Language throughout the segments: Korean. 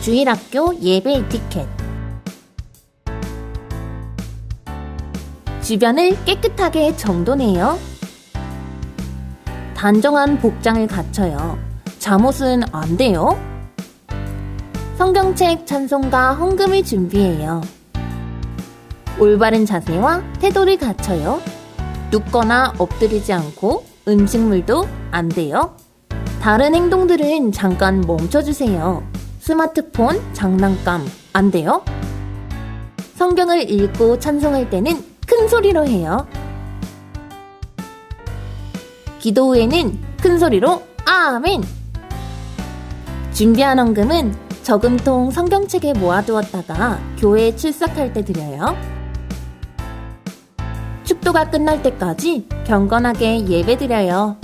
주일학교 예배 에티켓. 주변을 깨끗하게 정돈해요. 단정한 복장을 갖춰요. 잠옷은 안 돼요. 성경책, 찬송가, 헌금을 준비해요. 올바른 자세와 태도를 갖춰요. 눕거나 엎드리지 않고 음식물도 안 돼요. 다른 행동들은 잠깐 멈춰주세요. 스마트폰, 장난감 안 돼요. 성경을 읽고 찬송할 때는 큰 소리로 해요. 기도 후에는 큰 소리로 아멘! 준비한 헌금은 저금통 성경책에 모아두었다가 교회에 출석할 때 드려요. 축도가 끝날 때까지 경건하게 예배드려요.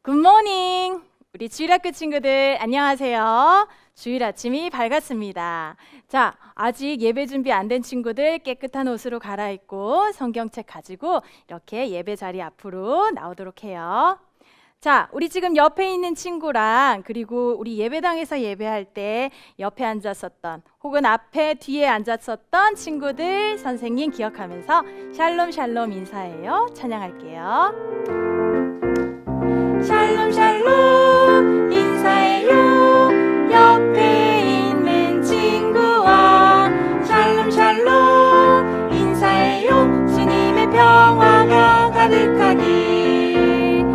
굿모닝! 우리 주일학교 친구들 안녕하세요. 주일 아침이 밝았습니다. 자, 아직 예배 준비 안 된 친구들 깨끗한 옷으로 갈아입고 성경책 가지고 이렇게 예배 자리 앞으로 나오도록 해요. 자, 우리 지금 옆에 있는 친구랑 그리고 우리 예배당에서 예배할 때 옆에 앉았었던 혹은 앞에 뒤에 앉았었던 친구들 선생님 기억하면서 샬롬 샬롬 인사해요. 찬양할게요. 샬롬 샬롬 인사해요. 옆에 있는 친구와 샬롬 샬롬 인사해요. 주님의 평화가 가득하길.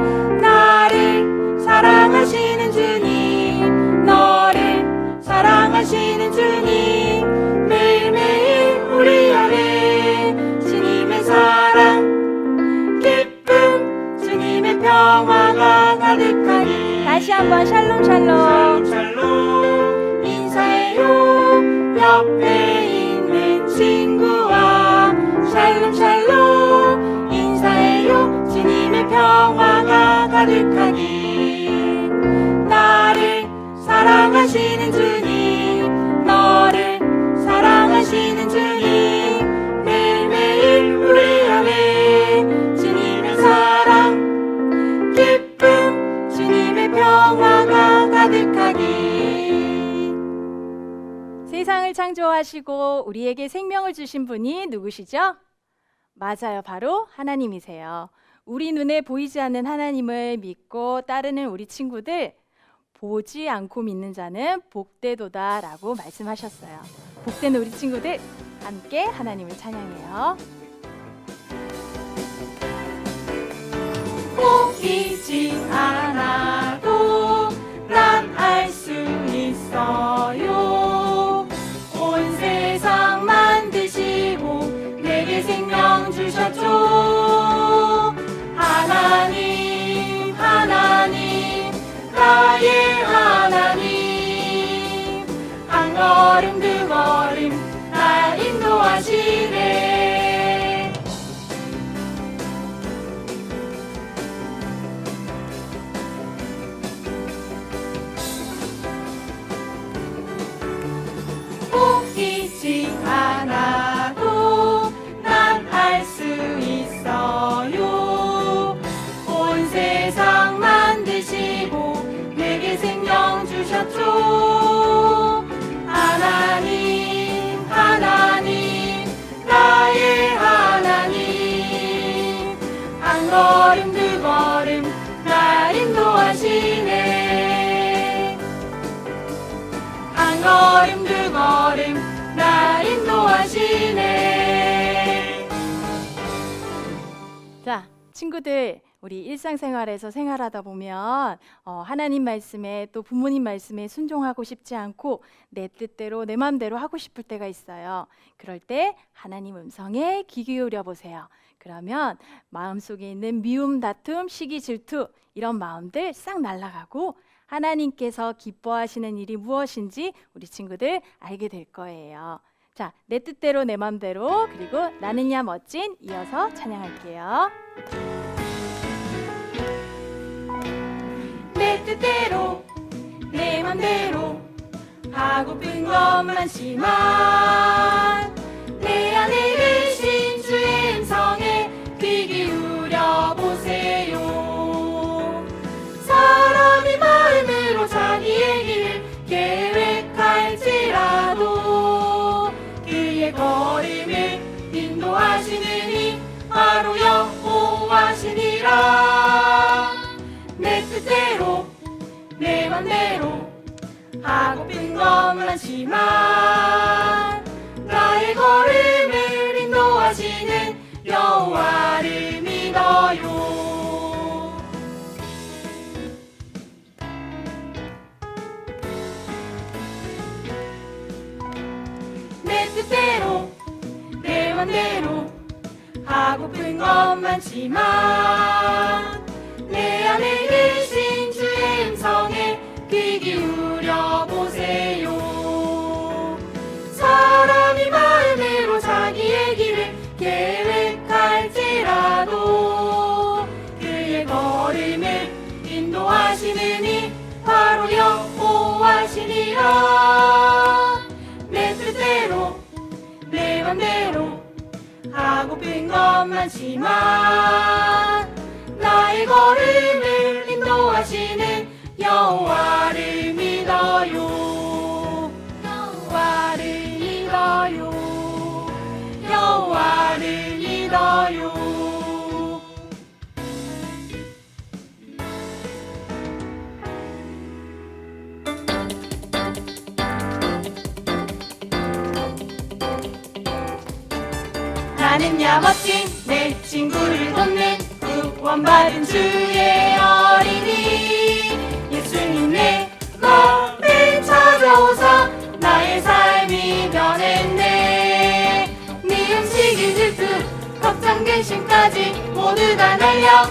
나를 사랑하시는 주님, 너를 사랑하시는 주님, 매일매일 우리 안에 주님의 사랑 기쁨, 주님의 평화가 가득하니. 다시 한번 샬롬 샬롬. 샬롬 샬롬 인사해요. 옆에 있는 친구와 샬롬 샬롬 인사해요. 주님의 평화가 가득하니. 나를 사랑하시는 주님, 너를 사랑하시는 주님, 매일매일 우리 안에 주님의 사랑 기쁨, 주님의 평화가 가득하니. 세상을 창조하시고 우리에게 생명을 주신 분이 누구시죠? 맞아요, 바로 하나님이세요. 우리 눈에 보이지 않는 하나님을 믿고 따르는 우리 친구들, 보지 않고 믿는 자는 복되도다 라고 말씀하셨어요. 복된 우리 친구들 함께 하나님을 찬양해요. 보이지 않아도 난 알 수 있어요. 온 세상 만드시고 걸음 날 인도하시네. 자, 친구들, 우리 일상생활에서 생활하다 보면 하나님 말씀에 또 부모님 말씀에 순종하고 싶지 않고 내 뜻대로 내 마음대로 하고 싶을 때가 있어요. 그럴 때 하나님 음성에 귀 기울여 보세요. 그러면 마음속에 있는 미움, 다툼, 시기, 질투 이런 마음들 싹 날아가고 하나님께서 기뻐하시는 일이 무엇인지 우리 친구들 알게 될 거예요. 자, 내 뜻대로 내 마음대로 그리고 나는야 멋진 이어서 찬양할게요. 내 뜻대로 내 맘대로 하고픈 것 많지만 내 안에 계신 주의 음성에 귀 기울여 보세요. 사람이 마음으로 자기의 길을 계획할지라도 그의 걸음을 인도하시는 이 바로 여호와시니라. 내 뜻대로 내 맘대로 하고픈 것 많지만 나의 걸음을 인도하시는 여호와를 믿어요. 내 뜻대로 내 맘대로 하고픈 것 많지만 내 안에 계신 주의 음성에 귀 기울여 보세요. 사람이 마음으로 자기의 길을 계획할지라도 그의 걸음을 인도하시는 이 바로 여호와시니라. 내 뜻대로 내 맘대로 하고픈 것 많지만 나의 걸음을 인도하시는 여호와를 믿어요. 여호와를 믿어요. 여호와를 믿어요. 나는야 멋진 내 친구를 돕는 구원받은 주의 어린이. 예수님 내 맘을 찾아오사 나의 삶이 변했네. 미움, 시기, 질투, 걱정, 근심까지 모두 다 날려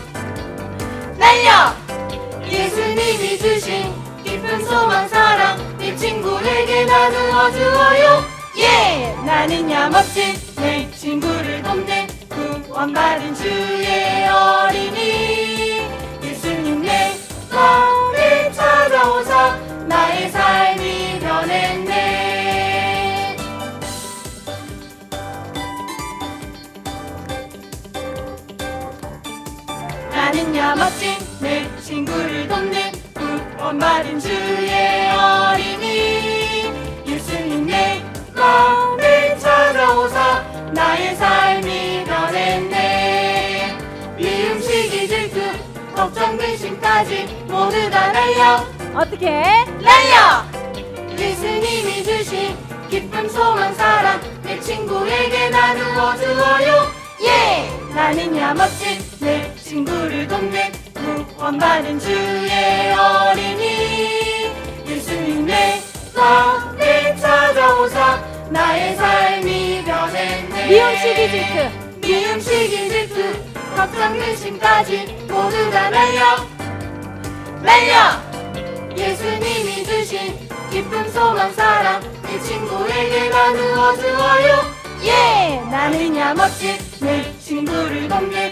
예수님이 주신 깊은 소망, 사랑 내 친구에게 나누어 주어요. 예! 나는야 멋진 내 친구를 돕는 구원받은 주의 어린이. 예수님 내 맘을 찾아오사 나의 삶이 변했네. 나는야 멋진 내 친구를 돕는 구원받은 주의 어린이. 예수님 내 맘을 찾아오사 나의 삶이 변했네. 미움, 시기, 질투, 걱정, 근심까지 모두 다 날려 어떻게? 날려! 예수님이 주신 기쁨, 소망, 사랑 내 친구에게 나누어 주어요. 예! 나는야 멋진 내 친구를 돕는 구원받은 주의 어린이. 예수님 내 맘을 찾아오사 나의 삶이 변했네. 미움, 시기, 질투, 걱정, 근심까지 모두 다 날려 예수님이 주신 기쁨, 소망, 사랑 내 친구에게 나누어 주어요. 예! 나는야 멋진 내 친구를 돕는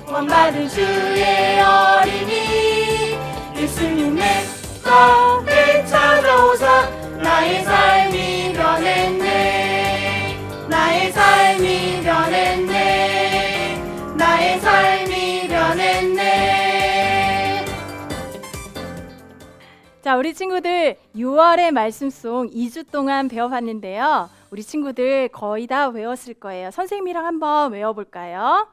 구원받은 주의 어린이. 예수님 내 맘을 찾아오사 나의 삶이 변했네. 나의 삶이 변했네. 나의 삶이 변했네. 자, 우리 친구들 6월의 말씀송 2주 동안 배워봤는데요. 우리 친구들 거의 다 외웠을 거예요. 선생님이랑 한번 외워볼까요?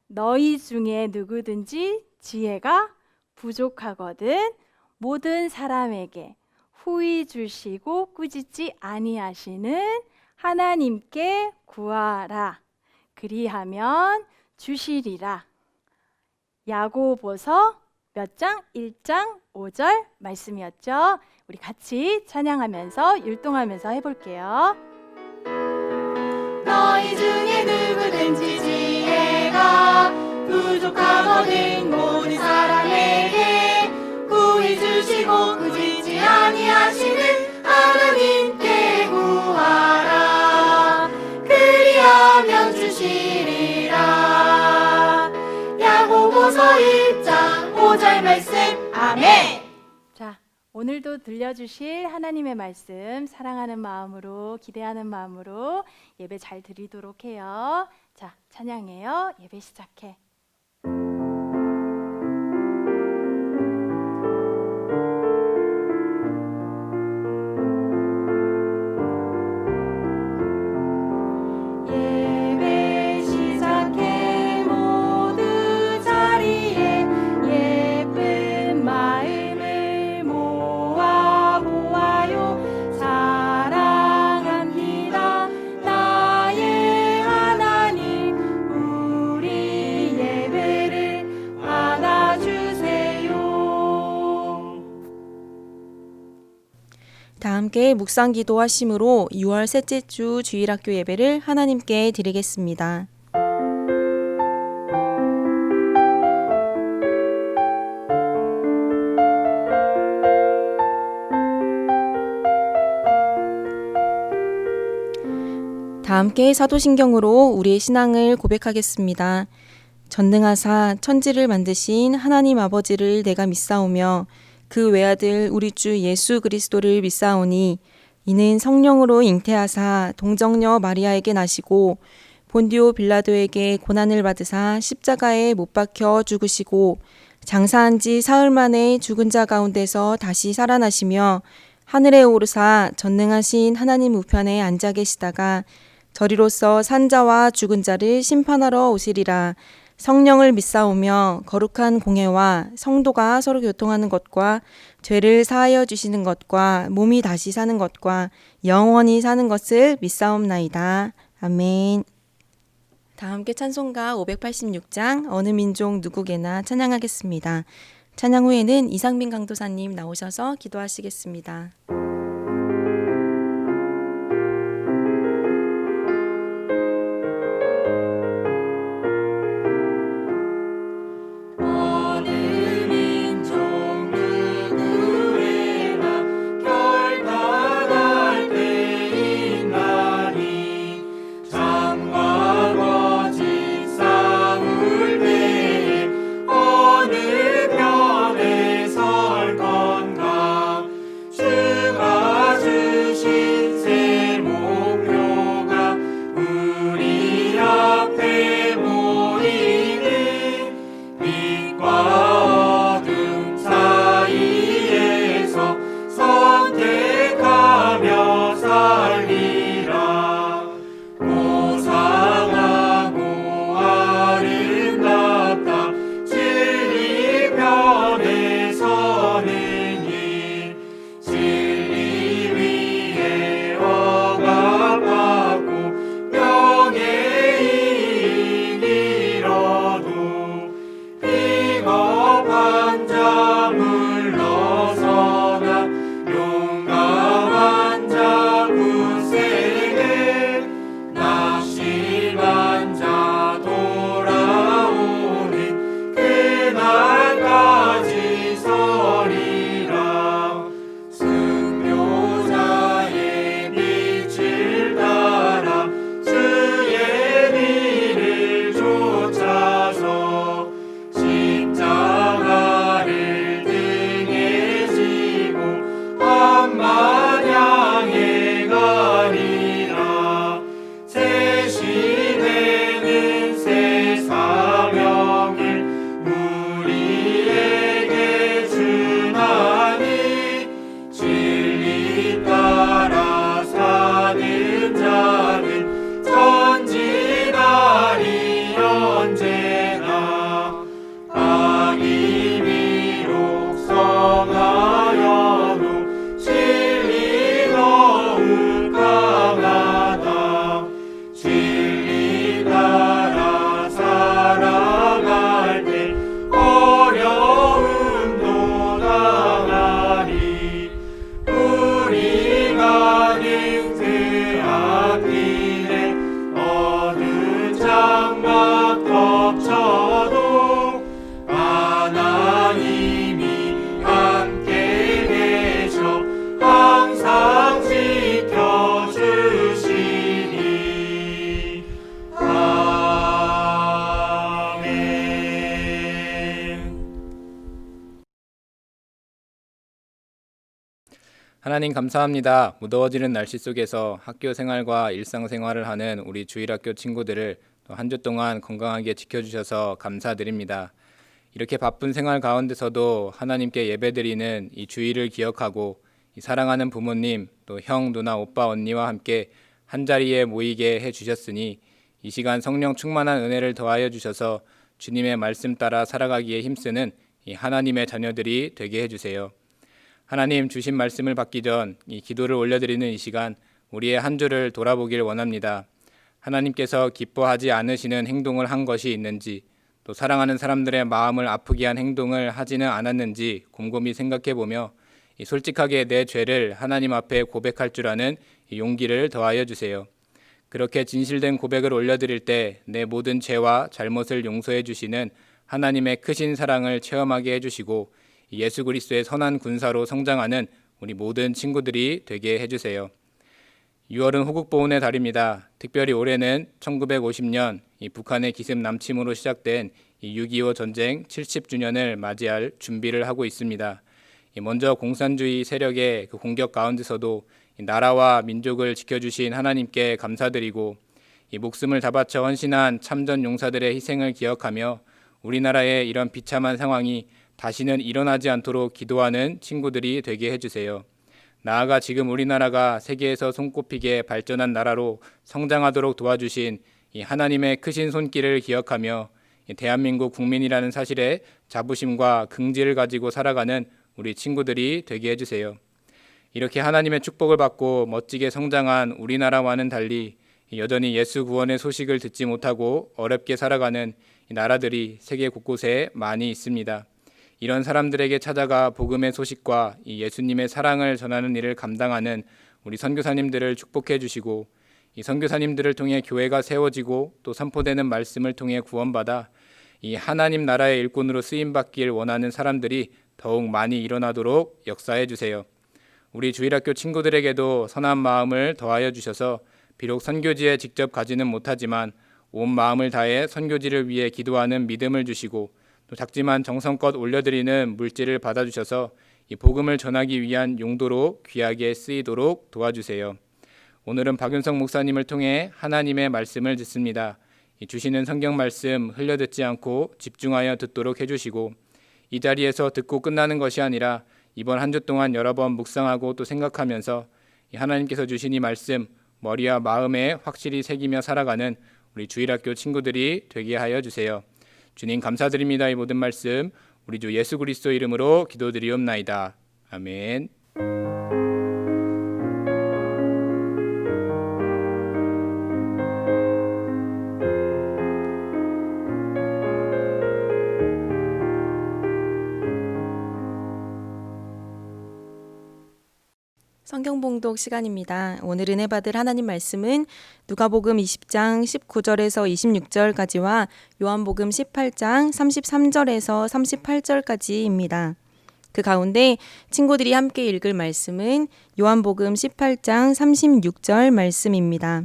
너희 중에 누구든지 지혜가 부족하거든 모든 사람에게 후히 주시고 꾸짖지 아니하시는 하나님께 구하라. 그리하면 주시리라. 야고보서 몇 장? 1장 5절 말씀이었죠. 우리 같이 찬양하면서 율동하면서 해볼게요. 너희 중에 누구든지 지혜가 부족하거든 모든 사람에게 구히 주시고 꾸짖지 아니하시는 하나님께 구하라. 그리하면 주시리라. 야고보서 1장 5절 말씀. 아멘. 자, 오늘도 들려주실 하나님의 말씀 사랑하는 마음으로 기대하는 마음으로 예배 잘 드리도록 해요. 자, 찬양해요. 예배 시작해. 예배 시작해 모두 자리에 예쁜 마음을 모아 보아요. 사랑합니다 나의 하나님. 우리 예배를 받아주세요. 다 함께 묵상 기도하심으로 6월 셋째 주 주일학교 예배를 하나님께 드리겠습니다. 다 함께 사도신경으로 우리의 신앙을 고백하겠습니다. 전능하사 천지를 만드신 하나님 아버지를 내가 믿사오며 그 외아들 우리 주 예수 그리스도를 믿사오니 이는 성령으로 잉태하사 동정녀 마리아에게 나시고 본디오 빌라도에게 고난을 받으사 십자가에 못 박혀 죽으시고 장사한 지 사흘 만에 죽은 자 가운데서 다시 살아나시며 하늘에 오르사 전능하신 하나님 우편에 앉아 계시다가 저리로서 산 자와 죽은 자를 심판하러 오시리라. 성령을 믿사오며 거룩한 공회와 성도가 서로 교통하는 것과 죄를 사하여 주시는 것과 몸이 다시 사는 것과 영원히 사는 것을 믿사옵나이다. 아멘. 다 함께 찬송가 586장 어느 민족 누구게나 찬양하겠습니다. 찬양 후에는 이상빈 강도사님 나오셔서 기도하시겠습니다. 어느 편에 설 건가. 하나님 감사합니다. 무더워지는 날씨 속에서 학교 생활과 일상생활을 하는 우리 주일학교 친구들을 또 한 주 동안 건강하게 지켜주셔서 감사드립니다. 이렇게 바쁜 생활 가운데서도 하나님께 예배드리는 이 주일을 기억하고 이 사랑하는 부모님, 또 형, 누나, 오빠, 언니와 함께 한자리에 모이게 해주셨으니 이 시간 성령 충만한 은혜를 더하여 주셔서 주님의 말씀 따라 살아가기에 힘쓰는 이 하나님의 자녀들이 되게 해주세요. 하나님 주신 말씀을 받기 전 이 기도를 올려드리는 이 시간 우리의 한 주를 돌아보길 원합니다. 하나님께서 기뻐하지 않으시는 행동을 한 것이 있는지, 또 사랑하는 사람들의 마음을 아프게 한 행동을 하지는 않았는지 곰곰이 생각해보며 솔직하게 내 죄를 하나님 앞에 고백할 줄 아는 용기를 더하여 주세요. 그렇게 진실된 고백을 올려드릴 때 내 모든 죄와 잘못을 용서해 주시는 하나님의 크신 사랑을 체험하게 해주시고 예수 그리스도의 선한 군사로 성장하는 우리 모든 친구들이 되게 해주세요. 6월은 호국보훈의 달입니다. 특별히 올해는 1950년 이 북한의 기습 남침으로 시작된 이 6.25 전쟁 70주년을 맞이할 준비를 하고 있습니다. 먼저 공산주의 세력의 그 공격 가운데서도 이 나라와 민족을 지켜주신 하나님께 감사드리고 이 목숨을 다 바쳐 헌신한 참전 용사들의 희생을 기억하며 우리나라의 이런 비참한 상황이 다시는 일어나지 않도록 기도하는 친구들이 되게 해주세요. 나아가 지금 우리나라가 세계에서 손꼽히게 발전한 나라로 성장하도록 도와주신 이 하나님의 크신 손길을 기억하며 이 대한민국 국민이라는 사실에 자부심과 긍지를 가지고 살아가는 우리 친구들이 되게 해주세요. 이렇게 하나님의 축복을 받고 멋지게 성장한 우리나라와는 달리 여전히 예수 구원의 소식을 듣지 못하고 어렵게 살아가는 이 나라들이 세계 곳곳에 많이 있습니다. 이런 사람들에게 찾아가 복음의 소식과 이 예수님의 사랑을 전하는 일을 감당하는 우리 선교사님들을 축복해 주시고 이 선교사님들을 통해 교회가 세워지고 또 선포되는 말씀을 통해 구원받아 이 하나님 나라의 일꾼으로 쓰임받길 원하는 사람들이 더욱 많이 일어나도록 역사해 주세요. 우리 주일학교 친구들에게도 선한 마음을 더하여 주셔서 비록 선교지에 직접 가지는 못하지만 온 마음을 다해 선교지를 위해 기도하는 믿음을 주시고 또 작지만 정성껏 올려드리는 물질을 받아주셔서 이 복음을 전하기 위한 용도로 귀하게 쓰이도록 도와주세요. 오늘은 박윤성 목사님을 통해 하나님의 말씀을 듣습니다. 이 주시는 성경 말씀 흘려듣지 않고 집중하여 듣도록 해주시고 이 자리에서 듣고 끝나는 것이 아니라 이번 한 주 동안 여러 번 묵상하고 또 생각하면서 이 하나님께서 주신 이 말씀 머리와 마음에 확실히 새기며 살아가는 우리 주일학교 친구들이 되게 하여 주세요. 주님 감사드립니다. 이 모든 말씀 우리 주 예수 그리스도 이름으로 기도드리옵나이다. 아멘. 성경 봉독 시간입니다. 오늘 은혜 받을 하나님 말씀은 누가복음 20장 19절에서 26절까지와 요한복음 18장 33절에서 38절까지입니다. 그 가운데 친구들이 함께 읽을 말씀은 요한복음 18장 36절 말씀입니다.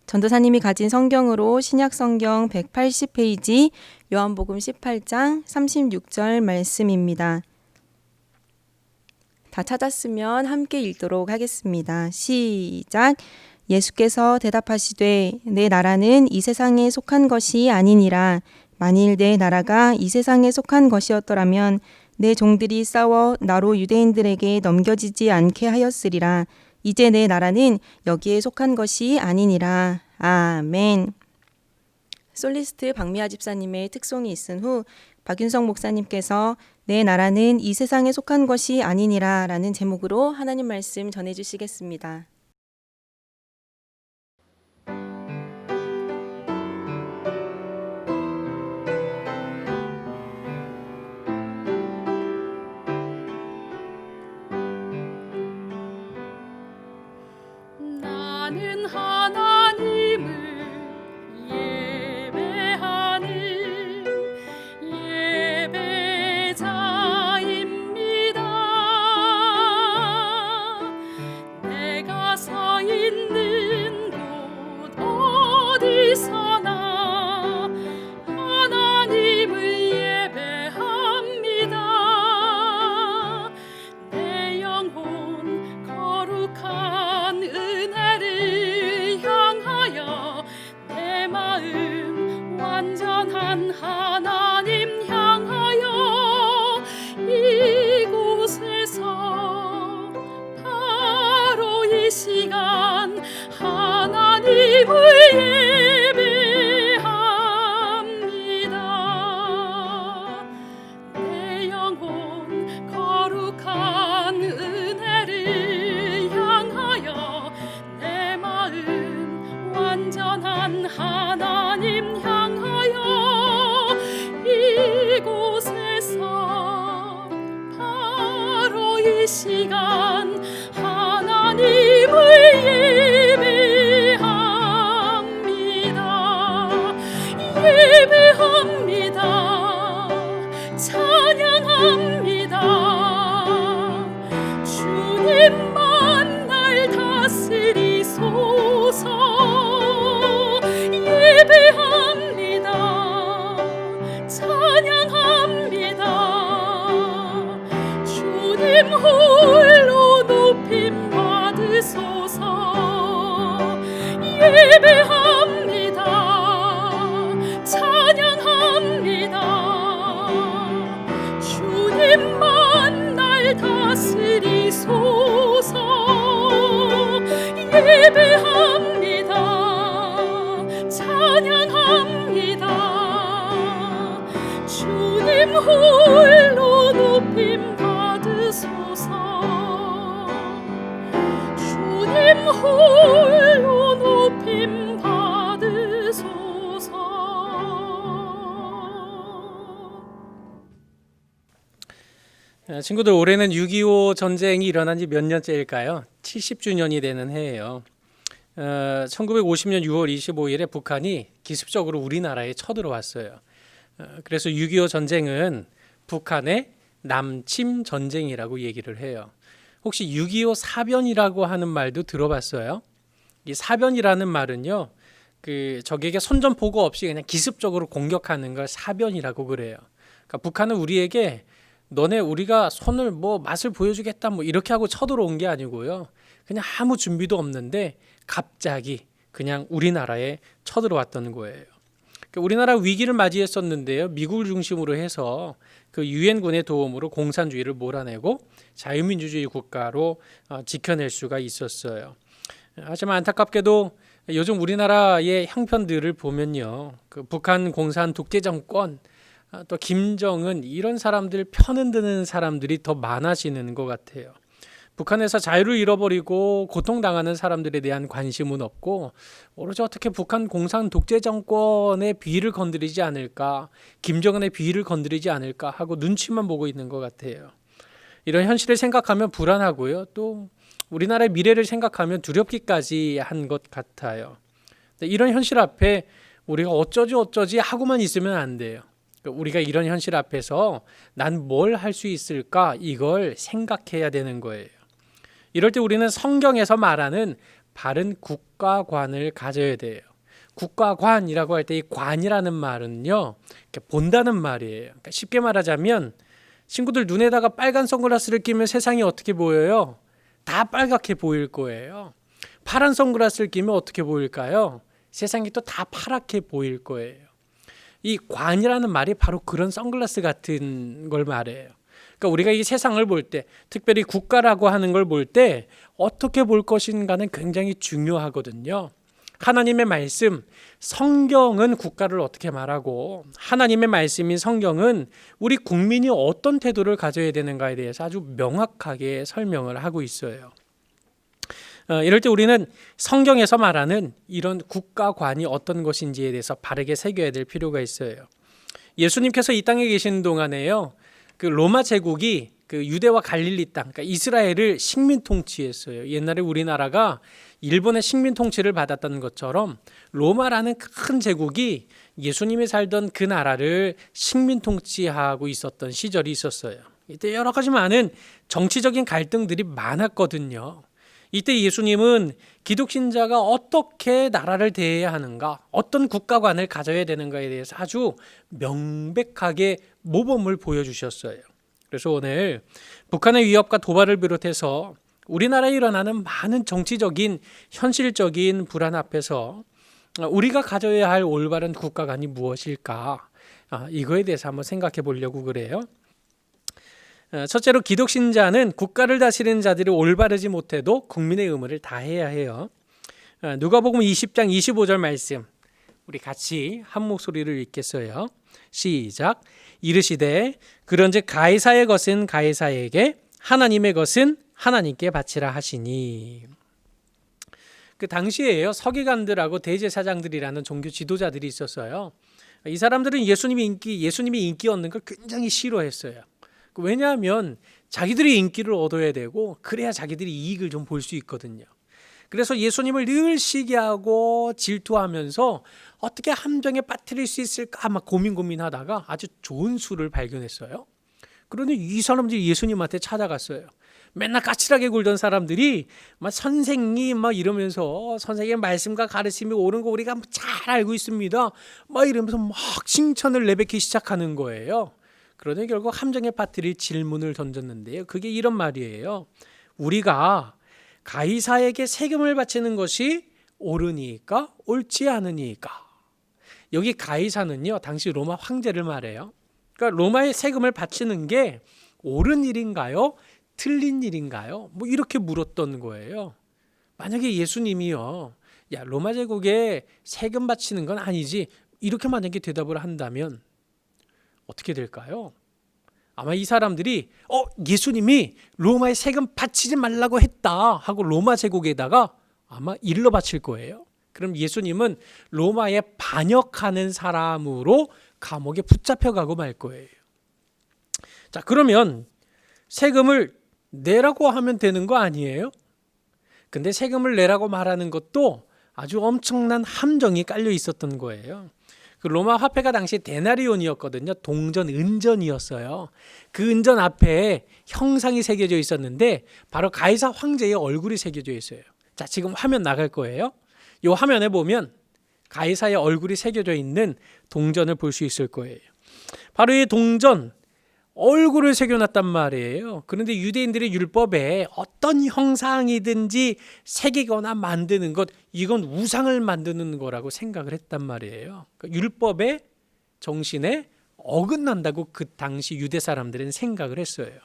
전도사님이 가진 성경으로 신약 성경 180페이지 요한복음 18장 36절 말씀입니다. 다 찾았으면 함께 읽도록 하겠습니다. 시작. 예수께서 대답하시되 내 나라는 이 세상에 속한 것이 아니니라. 만일 내 나라가 이 세상에 속한 것이었더라면 내 종들이 싸워 나로 유대인들에게 넘겨지지 않게 하였으리라. 이제 내 나라는 여기에 속한 것이 아니니라. 아멘. 솔리스트 박미아 집사님의 특송이 있은 후 박윤성 목사님께서 내 나라는 이 세상에 속한 것이 아니니라 라는 제목으로 하나님 말씀 전해주시겠습니다. 나는 하나님을 예배하는 예배자입니다. 내가 서 있는 곳 어디서나 하나님을 예배합니다. 내 영혼 하나님 향하여 이곳에서 바로 이 시간 하나님을 예배합니다. 내 영혼 거룩한 은혜를 향하여 내 마음 완전한 하나님 향하여 이곳에서 바로 이 시간 하나님을 예배합니다. 예배합니다. 찬양합니다. 주님만 날 다스리소서. 예배합니다. 찬양합니다. 주님 홀로 높임 받으소서. 예배합니다. 찬양합니다. 주님만 날 다스리소서. 예배합니다. 찬양합니다. 주님 홀로 높임 받으소서. 주님 홀로 높임 받으소서. 친구들, 올해는 6.25 전쟁이 일어난 지 몇 년째일까요? 70주년이 되는 해예요. 1950년 6월 25일에 북한이 기습적으로 우리나라에 쳐들어왔어요. 그래서 6.25 전쟁은 북한의 남침 전쟁이라고 얘기를 해요. 혹시 6.25 사변이라고 하는 말도 들어봤어요? 이 사변이라는 말은요, 적에게 손전포고 없이 그냥 기습적으로 공격하는 걸 사변이라고 그래요. 그러니까 북한은 우리에게 너네 우리가 손을 맛을 보여주겠다 이렇게 하고 쳐들어온 게 아니고요. 그냥 아무 준비도 없는데 갑자기 그냥 우리나라에 쳐들어왔던 거예요. 우리나라 위기를 맞이했었는데요. 미국을 중심으로 해서 그 유엔군의 도움으로 공산주의를 몰아내고 자유민주주의 국가로 지켜낼 수가 있었어요. 하지만 안타깝게도 요즘 우리나라의 형편들을 보면요, 그 북한 공산 독재 정권, 또 김정은, 이런 사람들 편은 드는 사람들이 더 많아지는 것 같아요. 북한에서 자유를 잃어버리고 고통당하는 사람들에 대한 관심은 없고, 오로지 어떻게 북한 공산 독재 정권의 비위를 건드리지 않을까, 김정은의 비위를 건드리지 않을까 하고 눈치만 보고 있는 것 같아요. 이런 현실을 생각하면 불안하고요, 또 우리나라의 미래를 생각하면 두렵기까지 한 것 같아요. 이런 현실 앞에 우리가 어쩌지 하고만 있으면 안 돼요. 우리가 이런 현실 앞에서 난 뭘 할 수 있을까, 이걸 생각해야 되는 거예요. 이럴 때 우리는 성경에서 말하는 바른 국가관을 가져야 돼요. 국가관이라고 할 때 이 관이라는 말은요, 본다는 말이에요. 그러니까 쉽게 말하자면 친구들 눈에다가 빨간 선글라스를 끼면 세상이 어떻게 보여요? 다 빨갛게 보일 거예요. 파란 선글라스를 끼면 어떻게 보일까요? 세상이 또 다 파랗게 보일 거예요. 이 관이라는 말이 바로 그런 선글라스 같은 걸 말해요. 그러니까 우리가 이 세상을 볼 때, 특별히 국가라고 하는 걸 볼 때 어떻게 볼 것인가는 굉장히 중요하거든요. 하나님의 말씀, 성경은 국가를 어떻게 말하고, 하나님의 말씀인 성경은 우리 국민이 어떤 태도를 가져야 되는가에 대해서 아주 명확하게 설명을 하고 있어요. 이럴 때 우리는 성경에서 말하는 이런 국가관이 어떤 것인지에 대해서 바르게 새겨야 될 필요가 있어요. 예수님께서 이 땅에 계신 동안에요, 그 로마 제국이 그 유대와 갈릴리 땅, 그러니까 이스라엘을 식민 통치했어요. 옛날에 우리나라가 일본의 식민 통치를 받았던 것처럼 로마라는 큰 제국이 예수님이 살던 그 나라를 식민 통치하고 있었던 시절이 있었어요. 이때 여러 가지 많은 정치적인 갈등들이 많았거든요. 이때 예수님은 기독신자가 어떻게 나라를 대해야 하는가, 어떤 국가관을 가져야 되는가에 대해서 아주 명백하게 모범을 보여주셨어요. 그래서 오늘 북한의 위협과 도발을 비롯해서 우리나라에 일어나는 많은 정치적인 현실적인 불안 앞에서 우리가 가져야 할 올바른 국가관이 무엇일까, 이거에 대해서 한번 생각해 보려고 그래요. 첫째로 기독 신자는 국가를 다스리는 자들이 올바르지 못해도 국민의 의무를 다해야 해요. 누가복음 20장 25절 말씀 우리 같이 한 목소리를 읽겠어요. 시작. 이르시되 그런즉 가이사의 것은 가이사에게 하나님의 것은 하나님께 바치라 하시니. 그 당시에요, 서기관들하고 대제사장들이라는 종교 지도자들이 있었어요. 이 사람들은 예수님이 인기 얻는 걸 굉장히 싫어했어요. 왜냐하면 자기들이 인기를 얻어야 되고 그래야 자기들이 이익을 좀 볼 수 있거든요. 그래서 예수님을 늘 시기하고 질투하면서 어떻게 함정에 빠뜨릴 수 있을까 막 고민하다가 아주 좋은 수를 발견했어요. 그러니 이 사람들이 예수님한테 찾아갔어요. 맨날 까칠하게 굴던 사람들이 막 선생님 막 이러면서 선생님의 말씀과 가르침이 옳은 거 우리가 잘 알고 있습니다. 막 이러면서 막 칭찬을 내뱉기 시작하는 거예요. 그러니 결국 함정에 빠뜨릴 질문을 던졌는데요. 그게 이런 말이에요. 우리가 가이사에게 세금을 바치는 것이 옳으니까 옳지 않으니까. 여기 가이사는요, 당시 로마 황제를 말해요. 그러니까 로마에 세금을 바치는 게 옳은 일인가요? 틀린 일인가요? 뭐 이렇게 물었던 거예요. 만약에 예수님이요, 야, 로마 제국에 세금 바치는 건 아니지, 이렇게 만약에 대답을 한다면 어떻게 될까요? 아마 이 사람들이 예수님이 로마에 세금 바치지 말라고 했다 하고 로마 제국에다가 아마 일러 바칠 거예요. 그럼 예수님은 로마에 반역하는 사람으로 감옥에 붙잡혀가고 말 거예요. 자, 그러면 세금을 내라고 하면 되는 거 아니에요? 근데 세금을 내라고 말하는 것도 아주 엄청난 함정이 깔려 있었던 거예요. 그 로마 화폐가 당시 데나리온이었거든요. 동전, 은전이었어요. 그 은전 앞에 형상이 새겨져 있었는데 바로 가이사 황제의 얼굴이 새겨져 있어요. 자, 지금 화면 나갈 거예요. 이 화면에 보면 가이사의 얼굴이 새겨져 있는 동전을 볼 수 있을 거예요. 바로 이 동전, 얼굴을 새겨놨단 말이에요. 그런데 유대인들의 율법에 어떤 형상이든지 새기거나 만드는 것, 이건 우상을 만드는 거라고 생각을 했단 말이에요. 그러니까 율법의 정신에 어긋난다고 그 당시 유대 사람들은 생각을 했어요.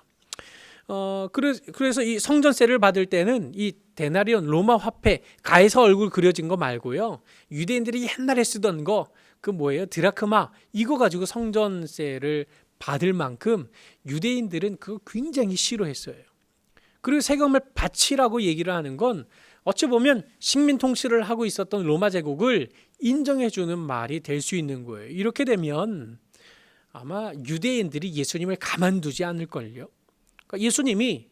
그래서 이 성전세를 받을 때는 이 데나리온 로마 화폐 가이사 얼굴 그려진 거 말고요, 유대인들이 옛날에 쓰던 거, 그 뭐예요? 드라크마, 이거 가지고 성전세를 받을 만큼 유대인들은 그거 굉장히 싫어했어요. 그리고 세금을 바치라고 얘기를 하는 건 어찌 보면 식민 통치를 하고 있었던 로마 제국을 인정해주는 말이 될 수 있는 거예요. 이렇게 되면 아마 유대인들이 예수님을 가만두지 않을걸요. 그러니까 예수님이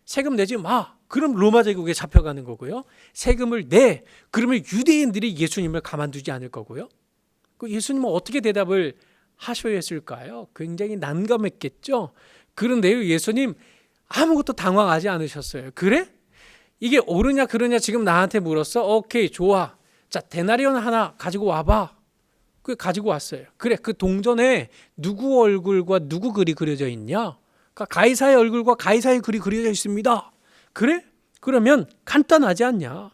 세금 내지 마, 그럼 로마 제국에 잡혀가는 거고요. 세금을 내, 그러면 유대인들이 예수님을 가만두지 않을 거고요. 예수님은 어떻게 대답을 하셔야 했을까요? 굉장히 난감했겠죠. 그런데요, 예수님 아무것도 당황하지 않으셨어요. 그래? 이게 옳으냐 그러냐 지금 나한테 물었어? 오케이, 좋아. 자, 데나리온 하나 가지고 와봐. 그 가지고 왔어요. 그래, 그 동전에 누구 얼굴과 누구 글이 그려져 있냐? 그러니까 가이사의 얼굴과 가이사의 글이 그려져 있습니다. 그래? 그러면 간단하지 않냐?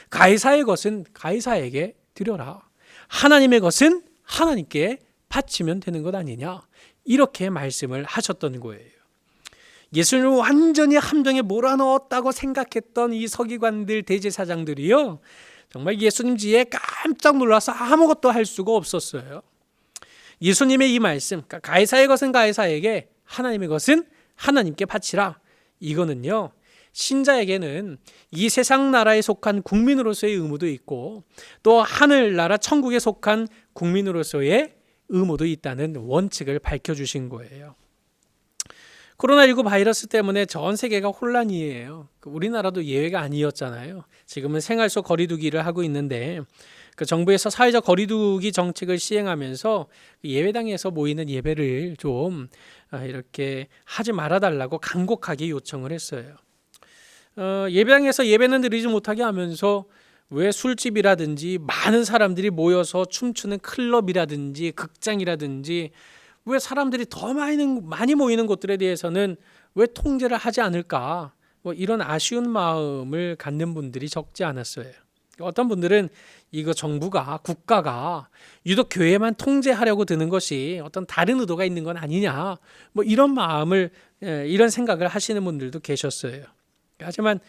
가이사의 것은 가이사에게 드려라. 하나님의 것은 하나님께 바치면 되는 것 아니냐, 이렇게 말씀을 하셨던 거예요. 예수님을 완전히 함정에 몰아넣었다고 생각했던 이 서기관들, 대제사장들이요, 정말 예수님 지에 깜짝 놀라서 아무것도 할 수가 없었어요. 예수님의 이 말씀, 그러니까 가이사의 것은 가이사에게, 하나님의 것은 하나님께 바치라, 이거는요, 신자에게는 이 세상 나라에 속한 국민으로서의 의무도 있고 또 하늘나라 천국에 속한 국민으로서의 의무도 있다는 원칙을 밝혀주신 거예요. 코로나19 바이러스 때문에 전 세계가 혼란이에요. 우리나라도 예외가 아니었잖아요. 지금은 생활 속 거리두기를 하고 있는데 그 정부에서 사회적 거리두기 정책을 시행하면서 예배당에서 모이는 예배를 좀 이렇게 하지 말아달라고 간곡하게 요청을 했어요. 예배당에서 예배는 드리지 못하게 하면서 왜 술집이라든지 많은 사람들이 모여서 춤추는 클럽이라든지 극장이라든지 왜 사람들이 더 많이 모이는 곳들에 대해서는 왜 통제를 하지 않을까, 뭐 이런 아쉬운 마음을 갖는 분들이 적지 않았어요. 어떤 분들은 이거 정부가 국가가 유독 교회만 통제하려고 드는 것이 어떤 다른 의도가 있는 건 아니냐, 뭐 이런 마음을 이런 생각을 하시는 분들도 계셨어요. 하지만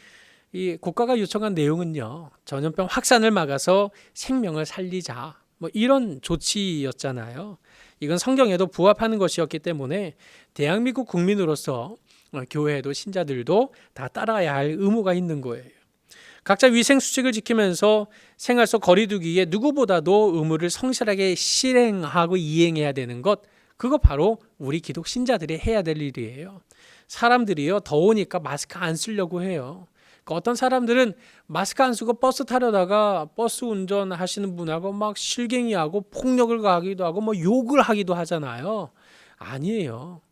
이 국가가 요청한 내용은요, 전염병 확산을 막아서 생명을 살리자, 뭐 이런 조치였잖아요. 이건 성경에도 부합하는 것이었기 때문에 대한민국 국민으로서 교회도 신자들도 다 따라야 할 의무가 있는 거예요. 각자 위생 수칙을 지키면서 생활 속 거리 두기에 누구보다도 의무를 성실하게 실행하고 이행해야 되는 것, 그거 바로 우리 기독 신자들이 해야 될 일이에요. 사람들이요, 더우니까 마스크 안 쓰려고 해요. 그러니까 어떤 사람들은 마스크 안 쓰고 버스 타려다가 버스 운전하시는 분하고 막 실갱이하고 폭력을 가하기도 하고 뭐 욕을 하기도 하잖아요. 아니에요.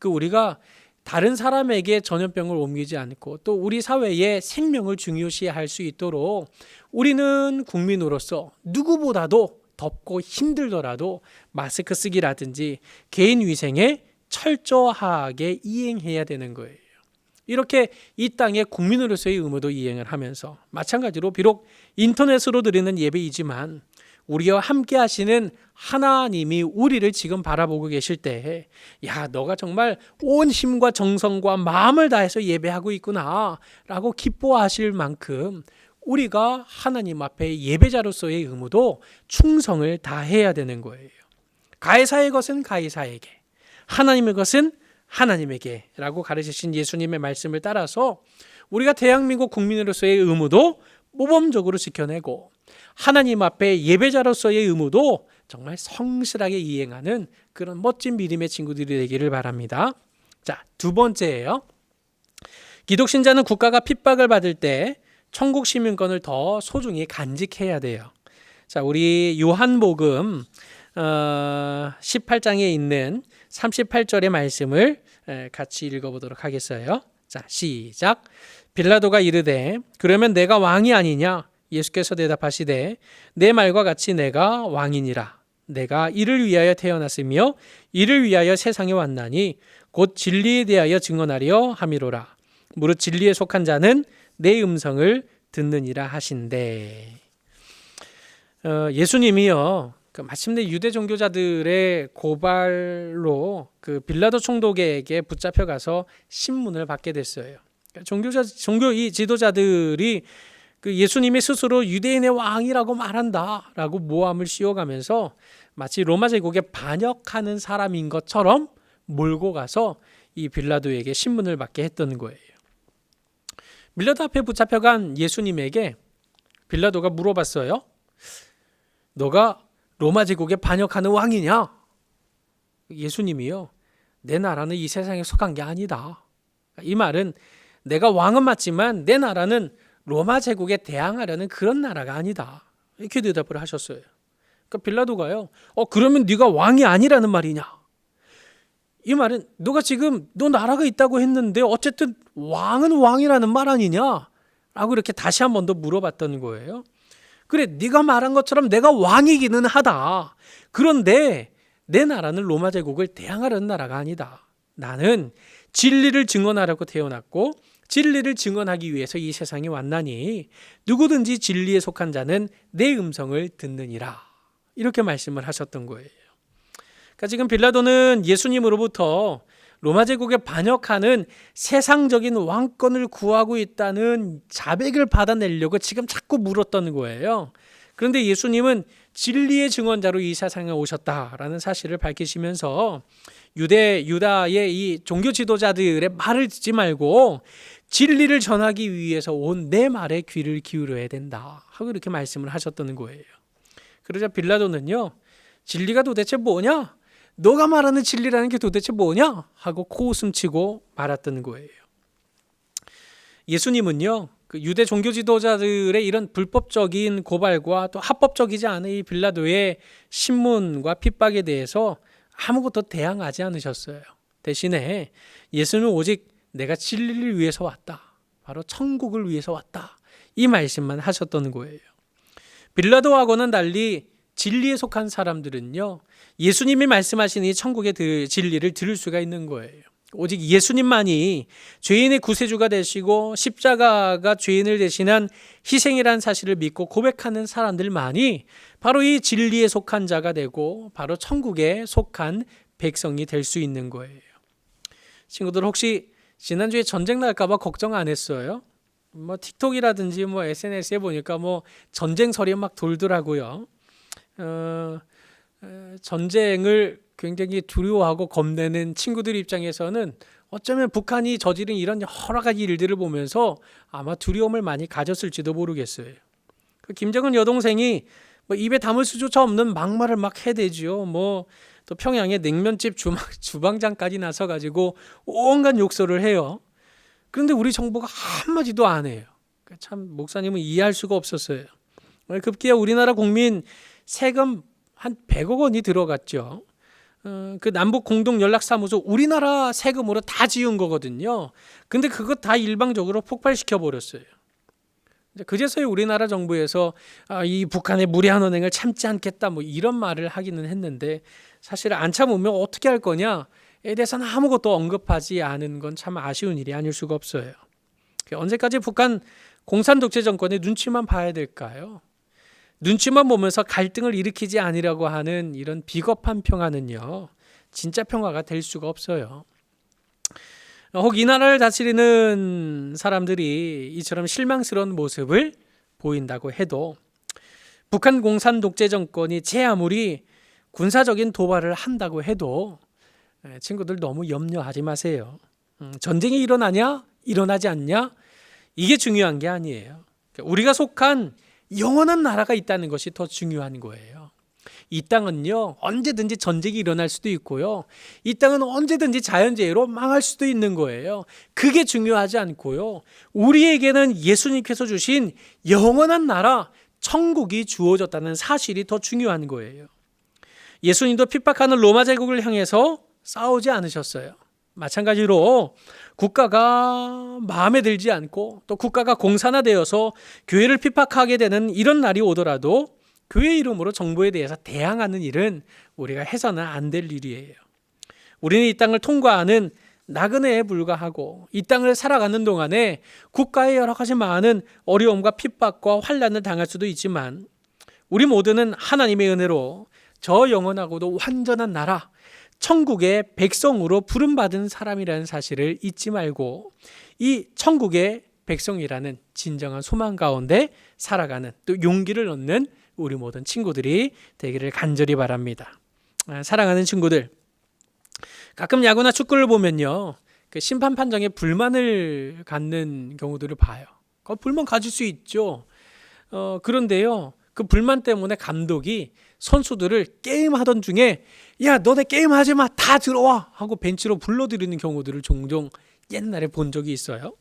우리가 다른 사람에게 전염병을 옮기지 않고 또 우리 사회의 생명을 중요시할 수 있도록 우리는 국민으로서 누구보다도 덥고 힘들더라도 마스크 쓰기라든지 개인 위생에 철저하게 이행해야 되는 거예요. 이렇게 이 땅의 국민으로서의 의무도 이행을 하면서 마찬가지로 비록 인터넷으로 드리는 예배이지만 우리와 함께 하시는 하나님이 우리를 지금 바라보고 계실 때, 야, 너가 정말 온 힘과 정성과 마음을 다해서 예배하고 있구나 라고 기뻐하실 만큼 우리가 하나님 앞에 예배자로서의 의무도 충성을 다해야 되는 거예요. 가이사의 것은 가이사에게, 하나님의 것은 하나님에게 라고 가르치신 예수님의 말씀을 따라서 우리가 대한민국 국민으로서의 의무도 모범적으로 지켜내고 하나님 앞에 예배자로서의 의무도 정말 성실하게 이행하는 그런 멋진 믿음의 친구들이 되기를 바랍니다. 자, 두 번째예요. 기독신자는 국가가 핍박을 받을 때 천국 시민권을 더 소중히 간직해야 돼요. 자, 우리 요한복음 18장에 있는 38절의 말씀을 같이 읽어보도록 하겠어요. 자, 시작. 빌라도가 이르되 그러면 내가 왕이 아니냐? 예수께서 대답하시되 내 말과 같이 내가 왕이니라. 내가 이를 위하여 태어났으며 이를 위하여 세상에 왔나니 곧 진리에 대하여 증언하려 함이로라. 무릇 진리에 속한 자는 내 음성을 듣느니라 하신대. 예수님이요, 마침내 유대 종교자들의 고발로 빌라도 총독에게 붙잡혀 가서 신문을 받게 됐어요. 종교 이 지도자들이 예수님이 스스로 유대인의 왕이라고 말한다라고 모함을 씌워가면서 마치 로마 제국에 반역하는 사람인 것처럼 몰고 가서 이 빌라도에게 신문을 받게 했던 거예요. 빌라도 앞에 붙잡혀간 예수님에게 빌라도가 물어봤어요. 너가 로마 제국에 반역하는 왕이냐? 예수님이요, 내 나라는 이 세상에 속한 게 아니다. 이 말은 내가 왕은 맞지만 내 나라는 로마 제국에 대항하려는 그런 나라가 아니다. 이렇게 대답을 하셨어요. 그러니까 빌라도가요, 그러면 네가 왕이 아니라는 말이냐? 이 말은 너가 지금 너 나라가 있다고 했는데 어쨌든 왕은 왕이라는 말 아니냐? 라고 이렇게 다시 한 번 더 물어봤던 거예요. 그래, 네가 말한 것처럼 내가 왕이기는 하다. 그런데 내 나라는 로마 제국을 대항하려는 나라가 아니다. 나는 진리를 증언하려고 태어났고 진리를 증언하기 위해서 이 세상에 왔나니 누구든지 진리에 속한 자는 내 음성을 듣느니라. 이렇게 말씀을 하셨던 거예요. 그러니까 지금 빌라도는 예수님으로부터 로마 제국에 반역하는 세상적인 왕권을 구하고 있다는 자백을 받아내려고 지금 자꾸 물었던 거예요. 그런데 예수님은 진리의 증언자로 이 세상에 오셨다라는 사실을 밝히시면서 유다의 이 종교 지도자들의 말을 듣지 말고 진리를 전하기 위해서 온 내 말에 귀를 기울여야 된다 하고 이렇게 말씀을 하셨던 거예요. 그러자 빌라도는요, 진리가 도대체 뭐냐? 너가 말하는 진리라는 게 도대체 뭐냐? 하고 코웃음치고 말았던 거예요. 예수님은요, 유대 종교 지도자들의 이런 불법적인 고발과 또 합법적이지 않은 이 빌라도의 신문과 핍박에 대해서 아무것도 대항하지 않으셨어요. 대신에 예수는 오직 내가 진리를 위해서 왔다, 바로 천국을 위해서 왔다, 이 말씀만 하셨던 거예요. 빌라도하고는 달리 진리에 속한 사람들은요, 예수님이 말씀하신 이 천국의 진리를 들을 수가 있는 거예요. 오직 예수님만이 죄인의 구세주가 되시고 십자가가 죄인을 대신한 희생이라는 사실을 믿고 고백하는 사람들만이 바로 이 진리에 속한 자가 되고 바로 천국에 속한 백성이 될 수 있는 거예요. 친구들, 혹시 지난주에 전쟁 날까 봐 걱정 안 했어요? 틱톡이라든지 SNS에 보니까 전쟁설이 막 돌더라고요. 전쟁을 굉장히 두려워하고 겁내는 친구들 입장에서는 어쩌면 북한이 저지른 이런 여러 가지 일들을 보면서 아마 두려움을 많이 가졌을지도 모르겠어요. 그 김정은 여동생이 입에 담을 수조차 없는 막말을 막 해대지요. 또 평양의 냉면집 주방장까지 나서가지고 온갖 욕설을 해요. 그런데 우리 정부가 한마디도 안 해요. 참 목사님은 이해할 수가 없었어요. 급기야 우리나라 국민 세금 한 100억 원이 들어갔죠. 그 남북 공동 연락사무소 우리나라 세금으로 다 지은 거거든요. 근데 그거 다 일방적으로 폭발시켜 버렸어요. 그제서야 우리나라 정부에서 이 북한의 무례한 언행을 참지 않겠다 이런 말을 하기는 했는데, 사실 안 참으면 어떻게 할 거냐에 대해서는 아무것도 언급하지 않은 건 참 아쉬운 일이 아닐 수가 없어요. 언제까지 북한 공산독재 정권의 눈치만 봐야 될까요? 눈치만 보면서 갈등을 일으키지 않으려고 하는 이런 비겁한 평화는요, 진짜 평화가 될 수가 없어요. 혹 이 나라를 다스리는 사람들이 이처럼 실망스러운 모습을 보인다고 해도 북한 공산 독재 정권이 제 아무리 군사적인 도발을 한다고 해도 친구들 너무 염려하지 마세요. 전쟁이 일어나냐 일어나지 않냐 이게 중요한 게 아니에요. 우리가 속한 영원한 나라가 있다는 것이 더 중요한 거예요. 이 땅은요, 언제든지 전쟁이 일어날 수도 있고요, 이 땅은 언제든지 자연재해로 망할 수도 있는 거예요. 그게 중요하지 않고요, 우리에게는 예수님께서 주신 영원한 나라 천국이 주어졌다는 사실이 더 중요한 거예요. 예수님도 핍박하는 로마 제국을 향해서 싸우지 않으셨어요. 마찬가지로 국가가 마음에 들지 않고 또 국가가 공산화되어서 교회를 핍박하게 되는 이런 날이 오더라도 교회 이름으로 정부에 대해서 대항하는 일은 우리가 해서는 안 될 일이에요. 우리는 이 땅을 통과하는 나그네에 불과하고 이 땅을 살아가는 동안에 국가의 여러 가지 많은 어려움과 핍박과 환난을 당할 수도 있지만 우리 모두는 하나님의 은혜로 저 영원하고도 완전한 나라 천국의 백성으로 부름받은 사람이라는 사실을 잊지 말고 이 천국의 백성이라는 진정한 소망 가운데 살아가는, 또 용기를 얻는 우리 모든 친구들이 되기를 간절히 바랍니다. 사랑하는 친구들, 가끔 야구나 축구를 보면요, 그 심판 판정에 불만을 갖는 경우들을 봐요. 불만 가질 수 있죠. 그런데요, 그 불만 때문에 감독이 선수들을 게임하던 중에 야 너네 게임하지 마, 다 들어와 하고 벤치로 불러들이는 경우들을 종종 옛날에 본 적이 있어요.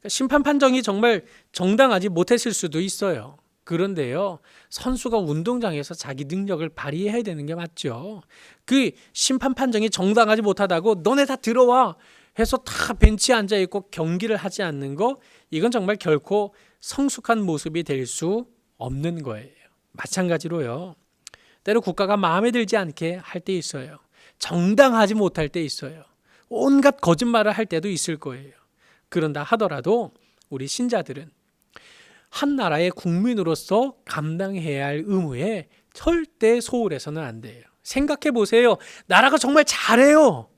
심판 판정이 정말 정당하지 못했을 수도 있어요. 그런데요, 선수가 운동장에서 자기 능력을 발휘해야 되는 게 맞죠. 그 심판 판정이 정당하지 못하다고 너네 다 들어와 해서 다 벤치에 앉아있고 경기를 하지 않는 거, 이건 정말 결코 성숙한 모습이 될 수 없는 거예요. 마찬가지로요, 때로 국가가 마음에 들지 않게 할 때 있어요. 정당하지 못할 때 있어요. 온갖 거짓말을 할 때도 있을 거예요. 그런다 하더라도 우리 신자들은 한 나라의 국민으로서 감당해야 할 의무에 절대 소홀해서는 안 돼요. 생각해 보세요. 나라가 정말 잘해요.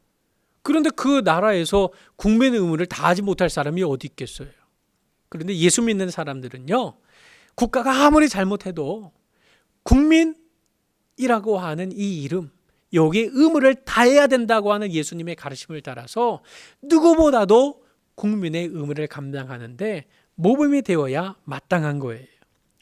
그런데 그 나라에서 국민의 의무를 다하지 못할 사람이 어디 있겠어요. 그런데 예수 믿는 사람들은요, 국가가 아무리 잘못해도 국민이라고 하는 이 이름, 여기에 의무를 다해야 된다고 하는 예수님의 가르침을 따라서 누구보다도 국민의 의무를 감당하는데 모범이 되어야 마땅한 거예요.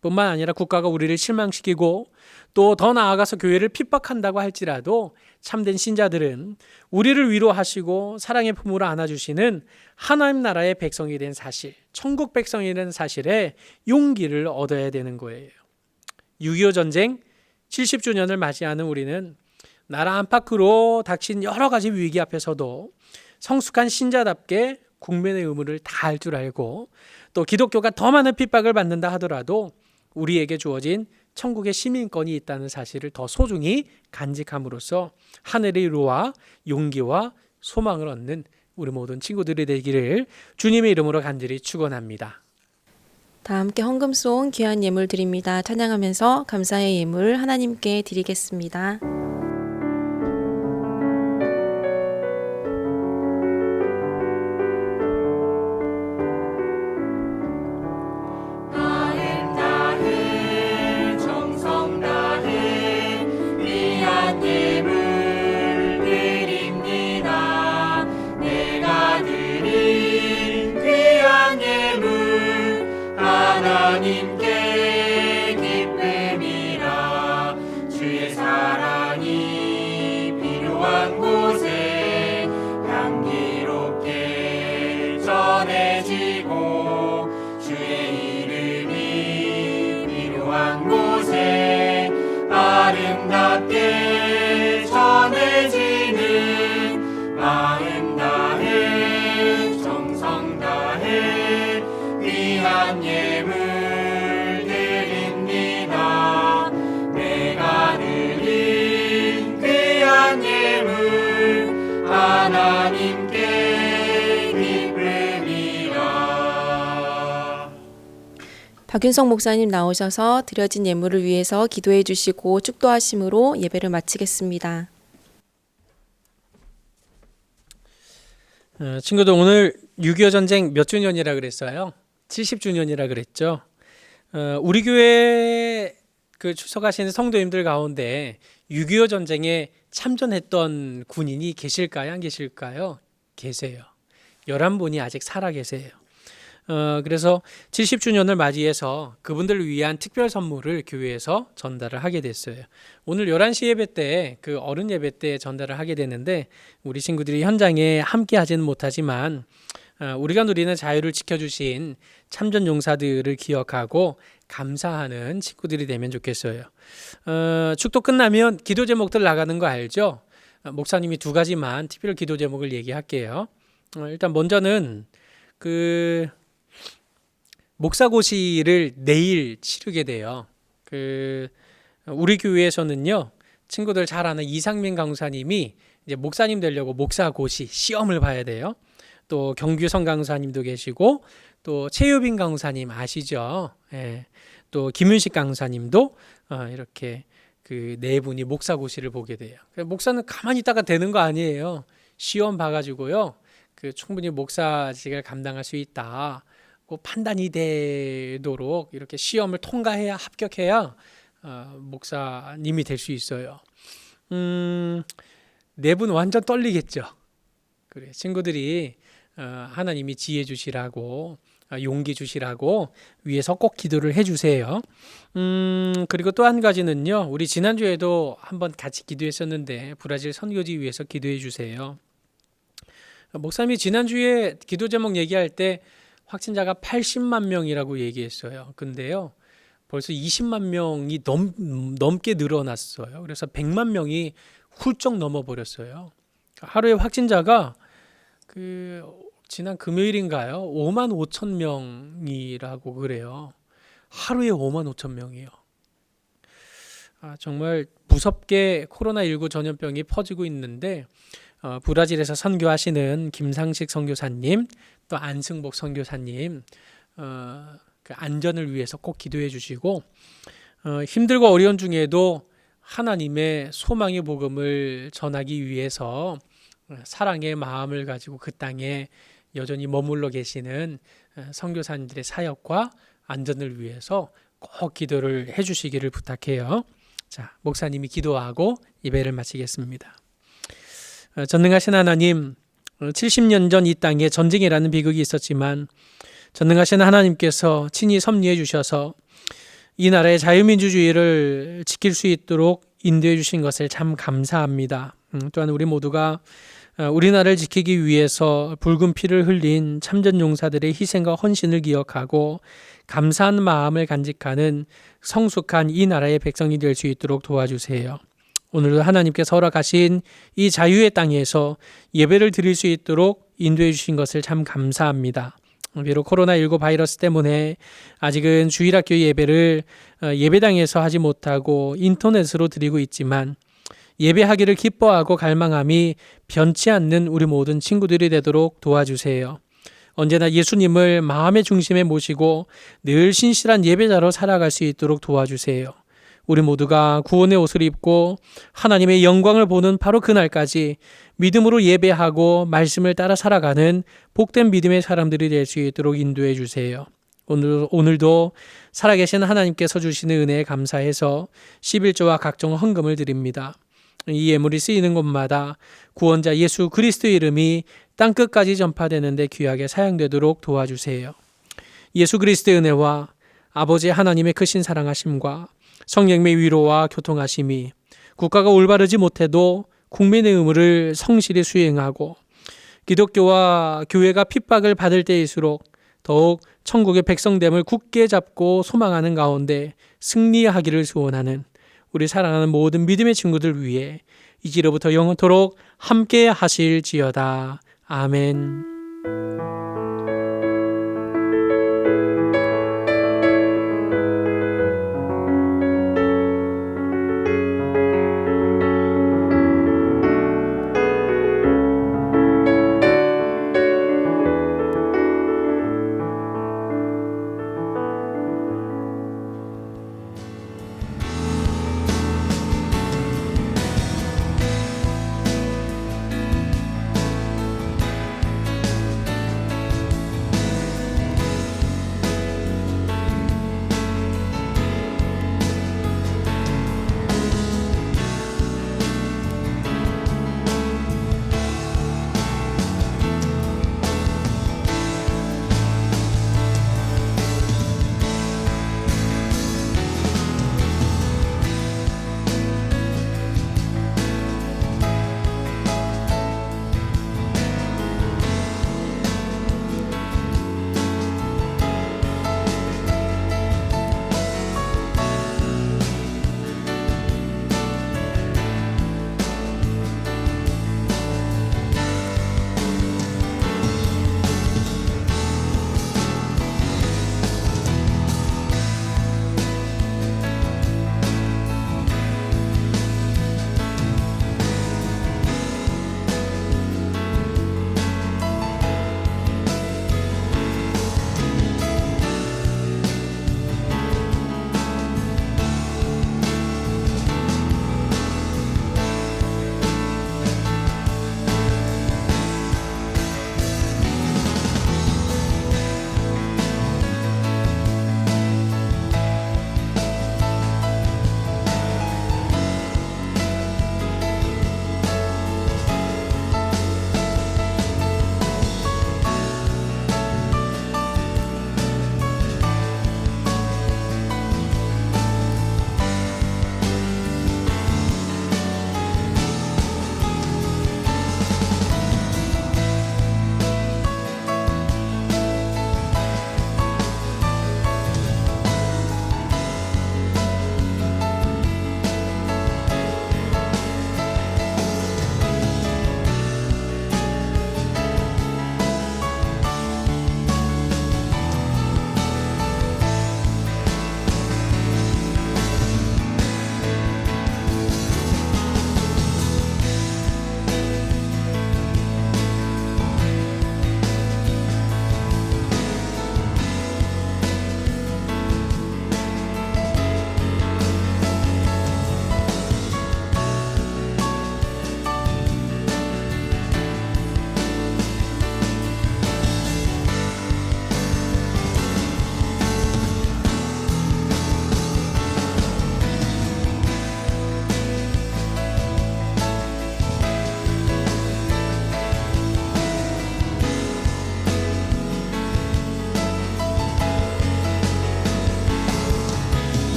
뿐만 아니라 국가가 우리를 실망시키고 또 더 나아가서 교회를 핍박한다고 할지라도 참된 신자들은 우리를 위로하시고 사랑의 품으로 안아주시는 하나님 나라의 백성이 된 사실, 천국 백성이라는 사실에 용기를 얻어야 되는 거예요. 6.25 전쟁 70주년을 맞이하는 우리는 나라 안팎으로 닥친 여러 가지 위기 앞에서도 성숙한 신자답게 국민의 의무를 다할 줄 알고, 또 기독교가 더 많은 핍박을 받는다 하더라도 우리에게 주어진 천국의 시민권이 있다는 사실을 더 소중히 간직함으로써 하늘의 위로와 용기와 소망을 얻는 우리 모든 친구들이 되기를 주님의 이름으로 간절히 축원합니다. 다 함께 헌금송 귀한 예물 드립니다. 찬양하면서 감사의 예물 하나님께 드리겠습니다. 하나님께 기쁨이라 주의 사랑이 필요한 곳에 향기롭게 전해지고 주의 이름이 필요한 곳에 아름답게 전해지는 마음 다해 정성 다해 귀한 예물 하나님께 기쁨이라. 박윤성 목사님 나오셔서 드려진 예물을 위해서 기도해 주시고 축도하심으로 예배를 마치겠습니다. 친구들, 오늘 6.25 전쟁 몇 주년이라 그랬어요? 70주년이라 그랬죠. 우리 교회 그 출석하시는 성도님들 가운데 6.25 전쟁에 참전했던 군인이 계실까요? 안 계실까요? 계세요. 11분이 아직 살아 계세요. 그래서 70주년을 맞이해서 그분들을 위한 특별 선물을 교회에서 전달을 하게 됐어요. 오늘 11시 예배 때, 그 어른 예배 때 전달을 하게 되는데 우리 친구들이 현장에 함께 하지는 못하지만 우리가 누리는 자유를 지켜주신 참전 용사들을 기억하고 감사하는 친구들이 되면 좋겠어요. 축도 끝나면 기도 제목들 나가는 거 알죠? 목사님이 2가지만 특별 기도 제목을 얘기할게요. 일단 먼저는 그 목사고시를 내일 치르게 돼요. 우리 교회에서는요, 친구들 잘 아는 이상민 강사님이 이제 목사님 되려고 목사고시 시험을 봐야 돼요. 또 경규성 강사님도 계시고 또 최유빈 강사님 아시죠? 예. 또 김윤식 강사님도 이렇게 그 4분이 목사고시를 보게 돼요. 목사는 가만히 있다가 되는 거 아니에요. 시험 봐가지고요, 그 충분히 목사직을 감당할 수 있다, 판단이 되도록 이렇게 시험을 통과해야, 합격해야 목사님이 될 수 있어요. 4분 완전 떨리겠죠. 그래, 친구들이 하나님이 지혜 주시라고, 용기 주시라고 위에서 꼭 기도를 해주세요. 그리고 또 한 가지는요, 우리 지난주에도 한번 같이 기도했었는데 브라질 선교지 위해서 기도해 주세요. 목사님이 지난주에 기도 제목 얘기할 때 확진자가 80만 명이라고 얘기했어요. 근데요, 벌써 20만 명이 넘게 늘어났어요. 그래서 100만 명이 훌쩍 넘어버렸어요. 하루에 확진자가 지난 금요일인가요? 5만 5천 명이라고 그래요. 하루에 5만 5천 명이요. 정말 무섭게 코로나19 전염병이 퍼지고 있는데 브라질에서 선교하시는 김상식 선교사님, 또 안승복 선교사님 그 안전을 위해서 꼭 기도해 주시고, 힘들고 어려운 중에도 하나님의 소망의 복음을 전하기 위해서 사랑의 마음을 가지고 그 땅에 여전히 머물러 계시는 선교사님들의 사역과 안전을 위해서 꼭 기도를 해주시기를 부탁해요. 자, 목사님이 기도하고 예배를 마치겠습니다. 전능하신 하나님, 70년 전 이 땅에 전쟁이라는 비극이 있었지만 전능하신 하나님께서 친히 섭리해 주셔서 이 나라의 자유민주주의를 지킬 수 있도록 인도해 주신 것을 참 감사합니다. 또한 우리 모두가 우리나라를 지키기 위해서 붉은 피를 흘린 참전용사들의 희생과 헌신을 기억하고 감사한 마음을 간직하는 성숙한 이 나라의 백성이 될 수 있도록 도와주세요. 오늘도 하나님께서 허락하신 이 자유의 땅에서 예배를 드릴 수 있도록 인도해 주신 것을 참 감사합니다. 비록 코로나19 바이러스 때문에 아직은 주일학교 예배를 예배당에서 하지 못하고 인터넷으로 드리고 있지만 예배하기를 기뻐하고 갈망함이 변치 않는 우리 모든 친구들이 되도록 도와주세요. 언제나 예수님을 마음의 중심에 모시고 늘 신실한 예배자로 살아갈 수 있도록 도와주세요. 우리 모두가 구원의 옷을 입고 하나님의 영광을 보는 바로 그날까지 믿음으로 예배하고 말씀을 따라 살아가는 복된 믿음의 사람들이 될 수 있도록 인도해 주세요. 오늘도 살아계신 하나님께서 주시는 은혜에 감사해서 11조와 각종 헌금을 드립니다. 이 예물이 쓰이는 곳마다 구원자 예수 그리스도의 이름이 땅끝까지 전파되는데 귀하게 사용되도록 도와주세요. 예수 그리스도의 은혜와 아버지 하나님의 크신 사랑하심과 성령의 위로와 교통하심이 국가가 올바르지 못해도 국민의 의무를 성실히 수행하고 기독교와 교회가 핍박을 받을 때일수록 더욱 천국의 백성됨을 굳게 잡고 소망하는 가운데 승리하기를 소원하는 우리 사랑하는 모든 믿음의 친구들 위해 이제로부터 영원토록 함께 하실지어다. 아멘.